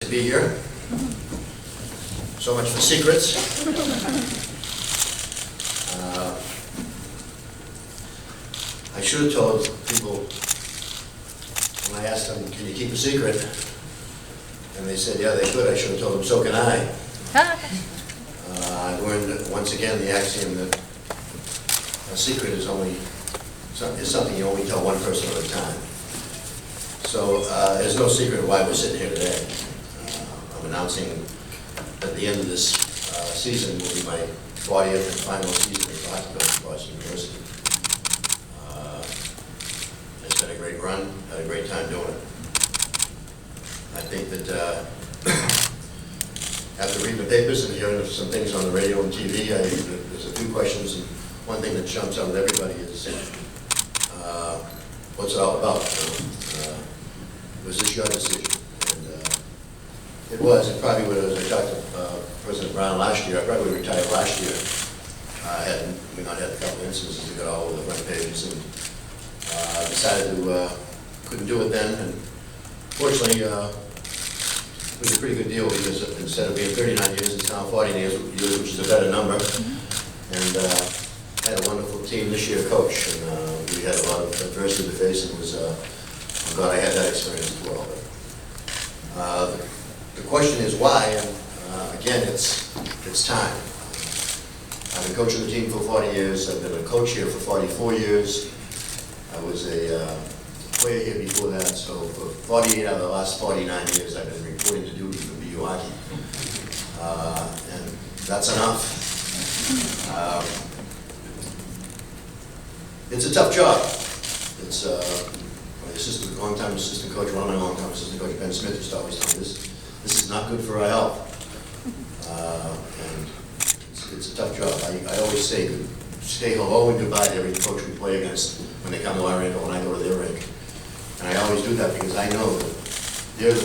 to be here. So much for secrets. I should have told people when I asked them, can you keep a secret? And they said, yeah, they could. I should have told them, so can I. I learned once again the axiom that a secret is something you only tell one person at a time. So there's no secret why we're sitting here today. I'm announcing at the end of this season will be my 40th and final season at hockey coach at Boston University. It's been a great run, had a great time doing it. I think that after reading the papers and hearing some things on the radio and TV, there's a few questions, and one thing that jumps out at everybody is, what's it all about? Was this your decision? And it was. It probably would have, as I talked to President Brown last year, I probably would have retired last year. Had we not had a couple instances that got all over the front pages, and decided to, couldn't do it then. And fortunately, it was a pretty good deal because instead of being 39 years, it's now 40 years, which is a better number. And had a wonderful team this year, coach, and we had a lot of adversity to face, and it was, I'm glad I had that experience as well. But, the question is why, and again, it's time. I've been coaching the team for 40 years. I've been a coach here for 44 years. I was a player here before that, so for 48 out of the last 49 years, I've been reporting to duty for BU Hockey. And that's enough. It's a tough job. It's my long-time assistant coach, one of my long-time assistant coach, Ben Smith, used to always tell me this is not good for our health. And it's a tough job. I always say hello and goodbye to every coach we play against when they come to our rink or when I go to their rink. And I always do that because I know that they're a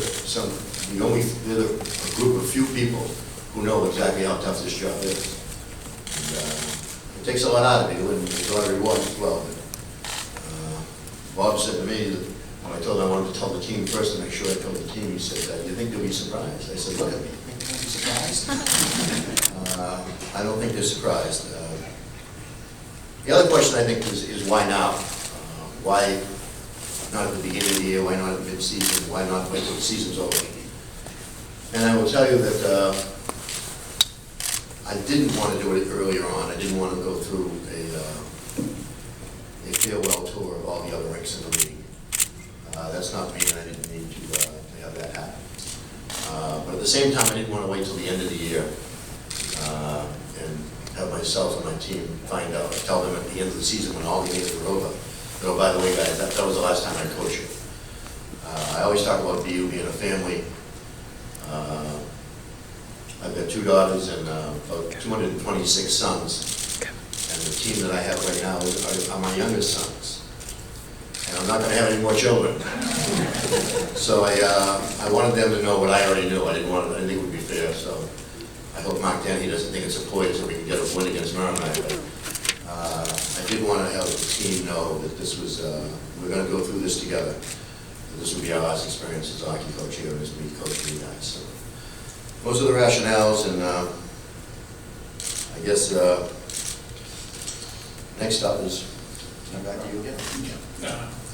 group of few people who know exactly how tough this job is. And, it takes a lot out of you, and there's a lot of rewards as well. But, Bob said to me that when I told him I wanted to tell the team first to make sure I told the team, he said, do you think they'll be surprised? I said, look at me. You think they'll be surprised? I don't think they're surprised. The other question I think is why now? Why not at the beginning of the year? Why not at mid-season? Why not wait till the season's over? And I will tell you that I didn't want to do it earlier on. I didn't want to go through a farewell tour of all the other rinks in the league. That's not me, and I didn't need to have that happen. But at the same time, I didn't want to wait till the end of the year and have myself and my team find out, tell them at the end of the season when all the games were over, oh, by the way, guys, that was the last time I coached you. I always talk about BU being a family. I've got 2 daughters and about 226 sons. And the team that I have right now are my youngest sons. And I'm not going to have any more children. So I wanted them to know what I already knew. I didn't think it would be fair. So I hope Mark Denny doesn't think it's a ploy so we can get a win against Merrimack. I did want to have the team know that this was, we're going to go through this together. This will be our last experience as a hockey coach here, and as me coaching you guys. So those are the rationales, and I guess next up is, back to you again.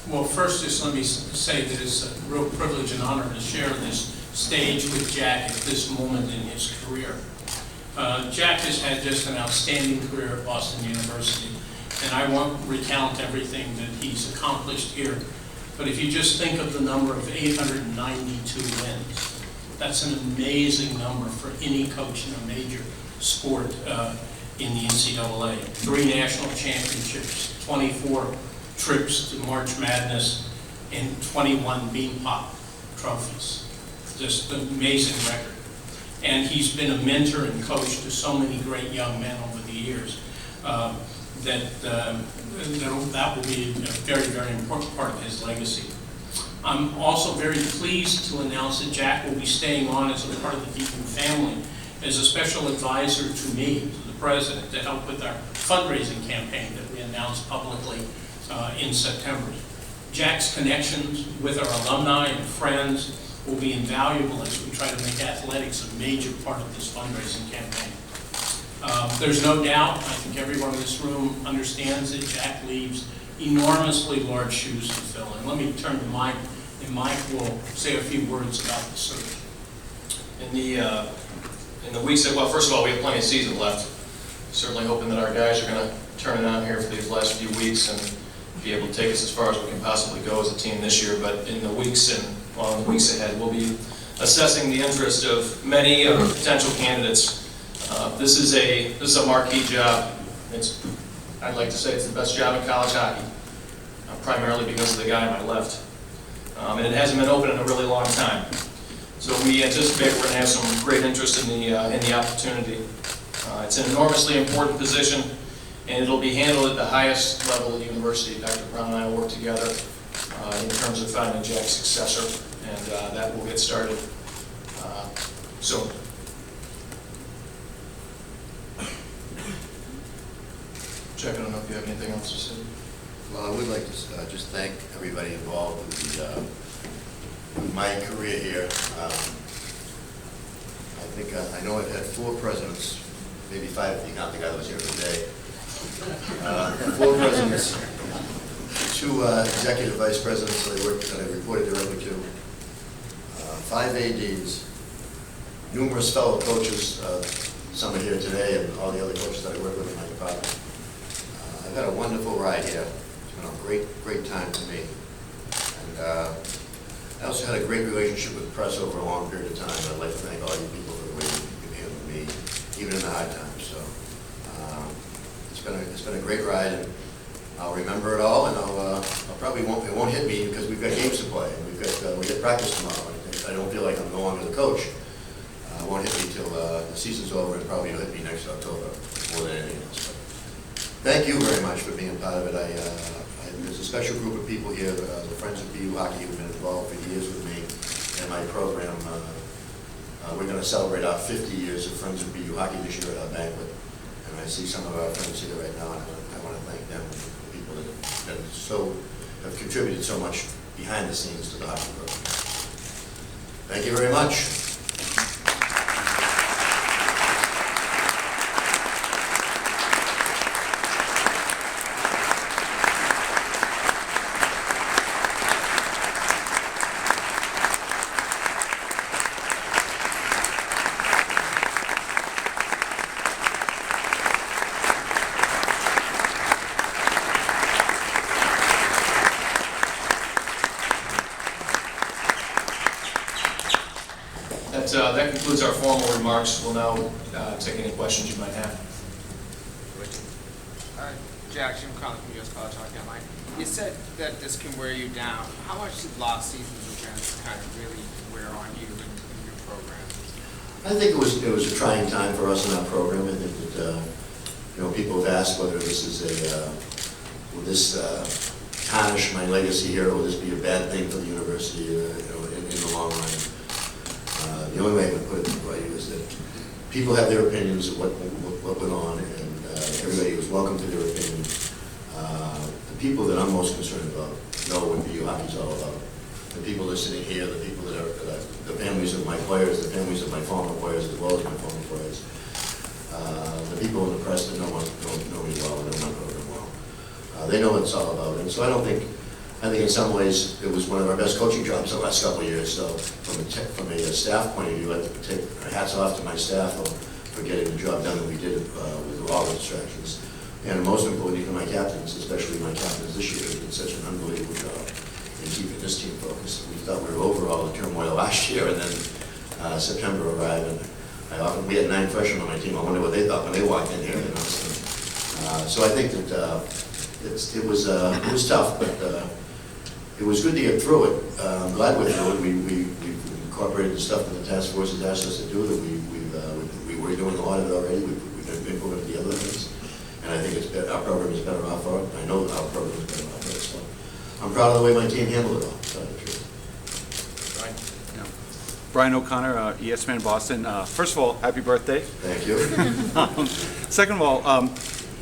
Well, first, just let me say that it's a real privilege and honor to share this stage with Jack at this moment in his career. Jack has had just an outstanding career at Boston University, and I won't recount everything that he's accomplished here, but if you just think of the number of 892 wins, that's an amazing number for any coach in a major sport in the NCAA. 3 national championships, 24 trips to March Madness, and 21 Beanpot trophies. Just an amazing record. And he's been a mentor and coach to so many great young men over the years that will be a very, very important part of his legacy. I'm also very pleased to announce that Jack will be staying on as a part of the Deacon family as a special advisor to me, to the president, to help with our fundraising campaign that we announced publicly in September. Jack's connections with our alumni and friends will be invaluable as we try to make athletics a major part of this fundraising campaign. There's no doubt, I think everyone in this room understands that Jack leaves enormously large shoes to fill. And let me turn to Mike, and Mike will say a few words about the search. In the weeks that, well, first of all, we have plenty of season left. Certainly hoping that our guys are going to turn it on here for these last few weeks and be able to take us as far as we can possibly go as a team this year. But in the weeks ahead, we'll be assessing the interest of many potential candidates. This is a marquee job. I'd like to say it's the best job in college hockey, primarily because of the guy on my left. And it hasn't been open in a really long time. So we anticipate we're going to have some great interest in the opportunity. It's an enormously important position, and it'll be handled at the highest level of the university. Dr. Brown and I will work together in terms of finding Jack's successor, and that will get started soon. Jack, I don't know if you have anything else to say. Well, I would like to just thank everybody involved with my career here. I know I've had 4 presidents, maybe 5 if you count the guy that was here today. 4 presidents, 2 executive vice presidents that I reported directly to, 5 ADs, numerous fellow coaches, some are here today, and all the other coaches that I work with in my department. I've had a wonderful ride here. It's been a great time for me. And I also had a great relationship with the press over a long period of time. I'd like to thank all you people for the way you've handled me, even in the hard times. So it's been a great ride, and I'll remember it all. And it won't hit me because we've got games to play. We get practice tomorrow. I don't feel like I'm no longer the coach. It won't hit me till the season's over, and probably it'll hit me next October more than anything else. Thank you very much for being a part of it. There's a special group of people here, the Friends of BU Hockey, who've been involved for years with me in my program. We're going to celebrate our 50 years of Friends of BU Hockey this year at our banquet. And I see some of our friends here right now, and I want to thank them, the people that have contributed so much behind the scenes to the hockey program. Thank you very much. That concludes our formal remarks. We'll now take any questions you might have. Jack, Jim Conley from U.S. College Hockey Online. You said that this can wear you down. How much did last season's events kind of really wear on you in your program? I think it was a trying time for us in our program. I think that people have asked whether this is will this tarnish my legacy here, or will this be a bad thing for the university in the long run. The only way I can put it right is that people have their opinions of what went on, and everybody was welcome to their opinion. The people that I'm most concerned about know what BU hockey is all about. The people that are sitting here, the people that are the families of my players, the families of my former players, as well as my former players. The people in the press that know me well, and know my program well. They know what it's all about, and so I think in some ways it was one of our best coaching jobs the last couple of years. So from a staff point of view, I have to take hats off to my staff for getting the job done that we did with all the distractions. And most importantly to my captains, especially my captains this year, who did such an unbelievable job in keeping this team focused. We thought we were over all the turmoil last year, and then September arrived, and we had 9 freshmen on my team. I wonder what they thought when they walked in here. So I think that it was tough, but it was good to get through it. I'm glad we're through it. We incorporated the stuff that the task force has asked us to do. That we were doing a lot of it already. We've implemented the other things, and I think our program is better off for it. I know that our program is better off for it. So I'm proud of the way my team handled it all. To tell you the truth. Brian O'Connor, ESPN Boston. First of all, happy birthday. Thank you. Second of all,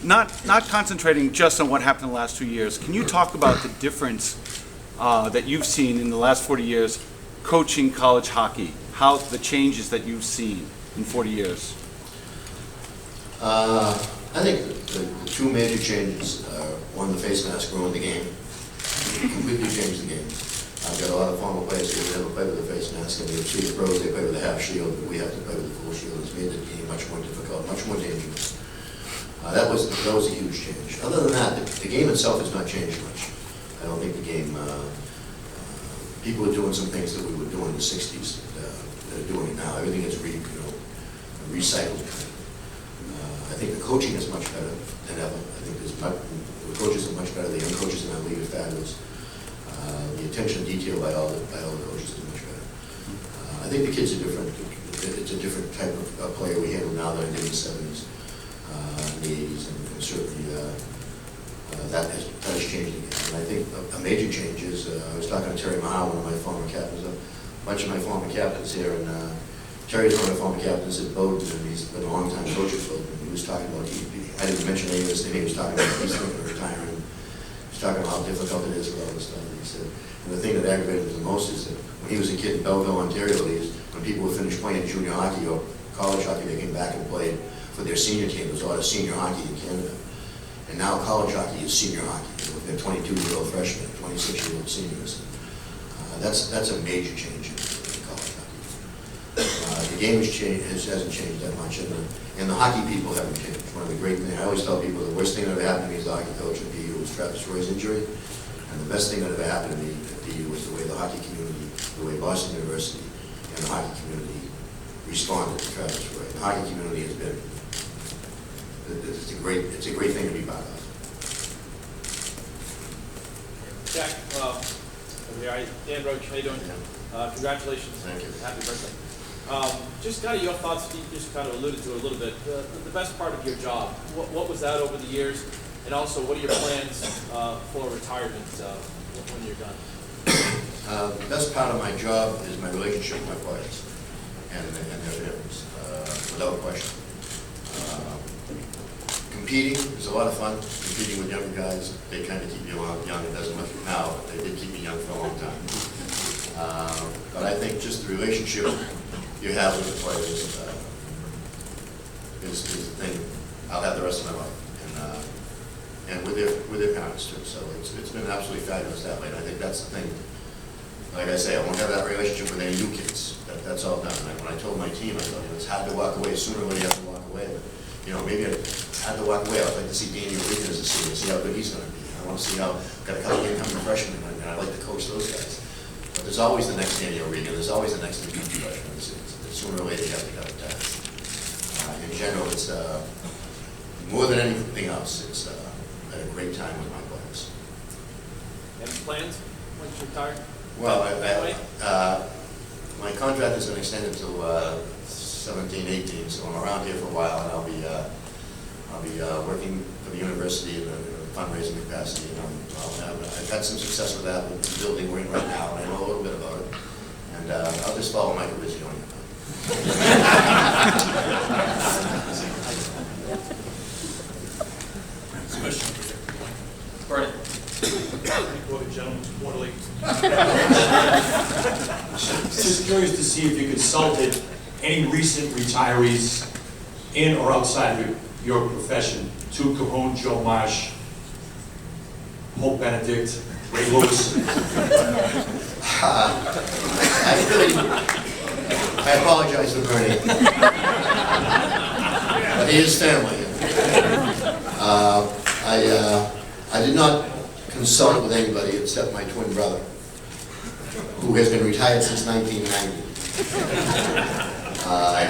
not concentrating just on what happened in the last 2 years. Can you talk about the difference that you've seen in the last 40 years coaching college hockey? How the changes that you've seen in 40 years? I think the two major changes are, one, the face mask ruined the game. It completely changed the game. I've got a lot of former players who never played with a face mask, and you see the pros, they play with a half shield, but we have to play with a full shield. It's made the game much more difficult, much more dangerous. That was a huge change. Other than that, the game itself has not changed much. I don't think the game, people are doing some things that we were doing in the 60s that are doing it now. Everything is recycled. I think the coaching is much better than ever. I think the coaches are much better. The young coaches in our league are fabulous. The attention to detail by all the coaches is much better. I think the kids are different. It's a different type of player we handle now than in the 70s, in the 80s, and certainly that has changed again. And I think a major change is, I was talking to Terry Mahal, one of my former captains, a bunch of my former captains here, and Terry's one of the former captains at Bowdoin, and he's been a long time coach at Bowdoin. He was talking about, I didn't mention any of this thing, he was talking about he's thinking of retiring. He was talking about how difficult it is with all this stuff. And he said, and the thing that aggravated him the most is that when he was a kid in Belleville, Ontario, when people would finish playing junior hockey or college hockey, they came back and played for their senior team. There was a lot of senior hockey in Canada. And now college hockey is senior hockey. They're 22-year-old freshmen, 26-year-old seniors. That's a major change in college hockey. The game hasn't changed that much, and the hockey people haven't changed. One of the great things, I always tell people, the worst thing that ever happened to me as a hockey coach at BU was Travis Roy's injury, and the best thing that ever happened to me at BU was the way the hockey community, the way Boston University and the hockey community responded to Travis Roy. The hockey community has been, it's a great thing to be part of. Jack, over here, Dan Roach, how you doing? Congratulations. Thank you. Happy birthday. Just kind of your thoughts, you just kind of alluded to it a little bit. The best part of your job, what was that over the years? And also, what are your plans for retirement when you're done? The best part of my job is my relationship with my players and their families, without question. Competing is a lot of fun. Competing with younger guys, they kind of keep you young. It doesn't much now, but they did keep me young for a long time. But I think just the relationship you have with the players is the thing I'll have the rest of my life, and with their parents too. So it's been absolutely fabulous that way. And I think that's the thing. Like I say, I won't have that relationship with any new kids. That's all done. And when I told my team, I told them it's hard to walk away. Sooner or later you have to walk away. But, maybe it's hard to walk away. I'd like to see Danny O'Regan as a senior, see how good he's going to be. I want to see how, got a couple of incoming freshmen, and I like to coach those guys. But there's always the next Danny O'Regan. There's always the next incoming freshman. Sooner or later you have to cut it down. In general, it's more than anything else, it's had a great time with my players. Any plans once you retire? Well, my contract has been extended to 17, 18, so I'm around here for a while, and I'll be working for the university in a fundraising capacity. I've had some success with that with the building we're in right now, and I know a little bit about it. And I'll just follow Michael Rizzi on it. Bernie. Just curious to see if you consulted any recent retirees in or outside of your profession. Tu Cahoon, Joe Marsh, Hope Benedict, Ray Lewis. I apologize for Bernie. But he is family. I did not consult with anybody except my twin brother, who has been retired since 1990.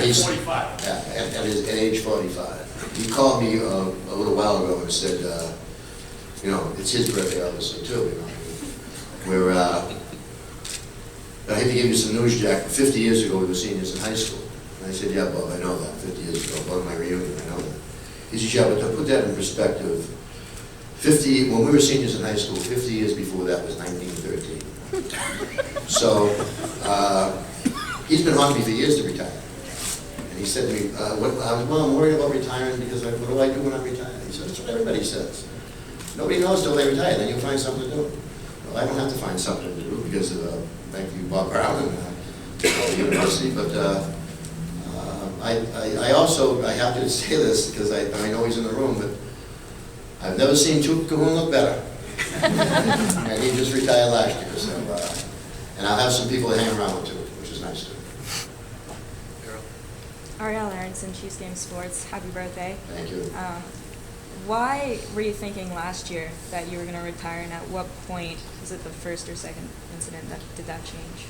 He's 45. At age 45. He called me a little while ago and said, it's his birthday obviously too. I hate to give you some news, Jack. 50 years ago, we were seniors in high school. And I said, yeah, Bob, I know that. 50 years ago, Bob, my reunion, I know that. He said, yeah, but to put that in perspective, when we were seniors in high school, 50 years before that was 1913. So, he's been on me for years to retire. And he said to me, I'm worried about retiring because what do I do when I'm retired? He said, that's what everybody says. Nobody knows till they retire, then you'll find something to do. I don't have to find something to do because of, thank you, Bob Brown and the university, but I also, I have to say this because I know he's in the room, but I've never seen Chuck Cahoon look better. And he just retired last year, so, and I'll have some people to hang around with too, which is nice too. Ariel Aronson, Chiefs Game Sports. Happy birthday. Thank you. Why were you thinking last year that you were going to retire, and at what point, was it the first or second incident that did that change?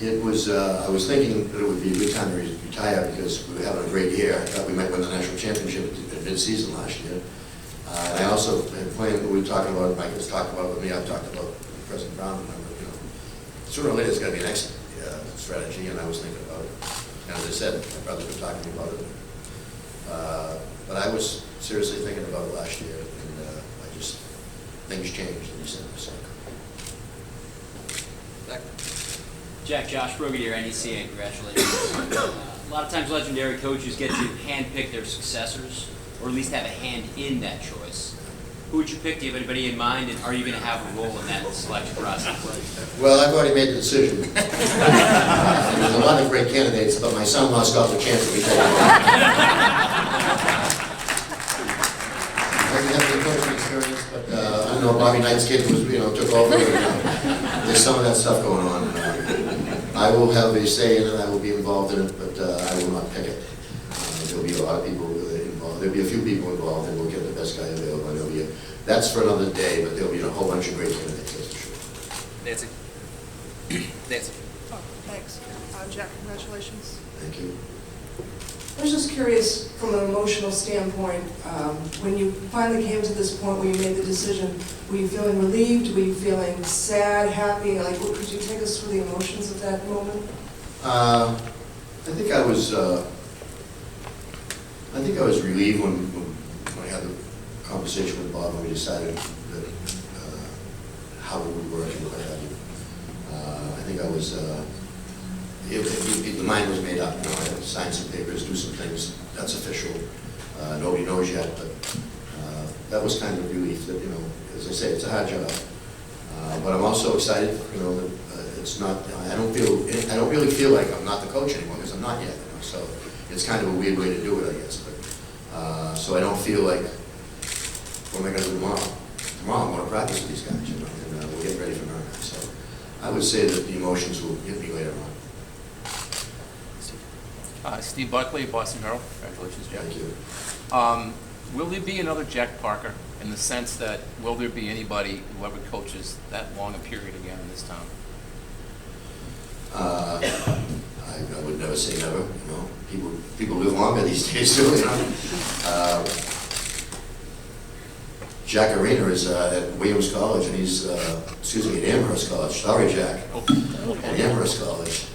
It was, I was thinking that it would be a good time to retire because we were having a great year. I thought we might win the national championship at mid-season last year. And I also had planned, we were talking about, Mike was talking about with me, I've talked about President Brown, and you know, sooner or later it's got to be an exit strategy, and I was thinking about it. And as I said, my brothers were talking to me about it. But I was seriously thinking about it last year, and I just, things changed in December, so. Jack, Josh Brogadier, NECA, congratulations. A lot of times legendary coaches get to handpick their successors, or at least have a hand in that choice. Who would you pick? Do you have anybody in mind, and are you going to have a role in that selection process? Well, I've already made the decision. And there's a lot of great candidates, but my son-in-law's got the chance to be taken. I didn't have any coaching experience, but I don't know, Bobby Knight's kid was, took over. There's some of that stuff going on. I will have a say in it, I will be involved in it, but I will not pick it. There'll be a lot of people involved. There'll be a few people involved, and we'll get the best guy available. And that's for another day, but there'll be a whole bunch of great candidates, that's for sure. Nancy? Nancy? Oh, thanks. Jack, congratulations. Thank you. I was just curious, from an emotional standpoint, when you finally came to this point where you made the decision, were you feeling relieved? Were you feeling sad, happy? Like, could you take us through the emotions of that moment? I think I was relieved when I had the conversation with Bob and we decided that how it would work and what have you. I think I was. The mind was made up. I had to sign some papers, do some things. That's official. Nobody knows yet, but that was kind of a relief. That as I say, it's a hard job, but I'm also excited. That it's not. I don't really feel like I'm not the coach anymore because I'm not yet. So it's kind of a weird way to do it, I guess. But so I don't feel like what am I going to do tomorrow? Tomorrow I'm going to practice with these guys, and we'll get ready for America. So I would say that the emotions will hit me later on. Steve Buckley, Boston Herald. Congratulations, Jack. Thank you. Will there be another Jack Parker in the sense that will there be anybody, whoever coaches that long a period again in this town? I would never say never. People live longer these days too. Jack Arena is at Williams College, and he's at Amherst College. Sorry, Jack. At Amherst College.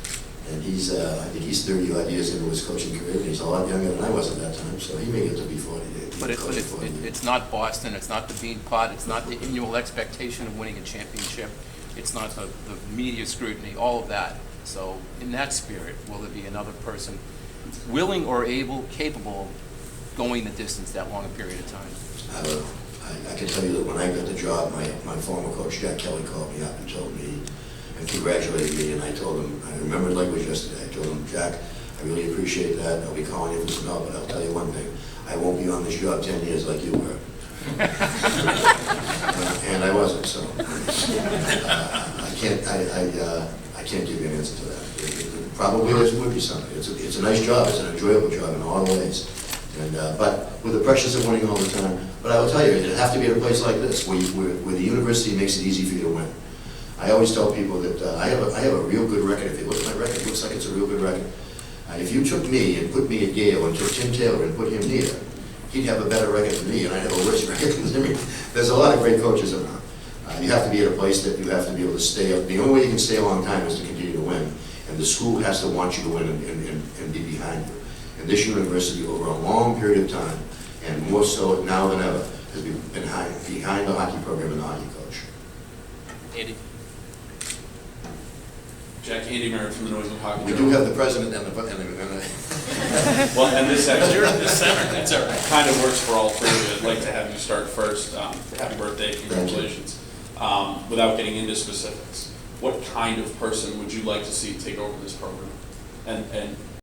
And he's, I think he's 30 odd years into his coaching career, and he's a lot younger than I was at that time, so he may get to be 40. But it's not Boston, it's not the bean pot, it's not the annual expectation of winning a championship, it's not the media scrutiny, all of that. So in that spirit, will there be another person willing or able, capable of going the distance that long a period of time? I can tell you that when I got the job, my former coach, Jack Kelly, called me up and told me, and congratulated me, and I told him, I remember it like it was yesterday, I told him, Jack, I really appreciate that, I'll be calling you for some help, but I'll tell you one thing, I won't be on this job 10 years like you were. And I wasn't, so I can't give you an answer to that. Probably there would be something. It's a nice job, it's an enjoyable job in all ways, and but with the pressures of winning all the time. But I will tell you, it'd have to be at a place like this, where the university makes it easy for you to win. I always tell people that I have a real good record. If you look at my record, it looks like it's a real good record. If you took me and put me at Yale and took Tim Taylor and put him here, he'd have a better record than me, and I'd have a worse record. I mean, there's a lot of great coaches around. You have to be at a place that you have to be able to stay up. The only way you can stay a long time is to continue to win, and the school has to want you to win and be behind you. And this university, over a long period of time, and more so now than ever, has been behind the hockey program and the hockey coach. Andy? Jack, Andy Merritt from the New England Hockey We Journal. do have the president and the Well, and this actually You're in the center, that's all right. kind of works for all three of you. I'd like to have you start first. Happy birthday, congratulations. without getting into specifics, what kind of person would you like to see take over this program? And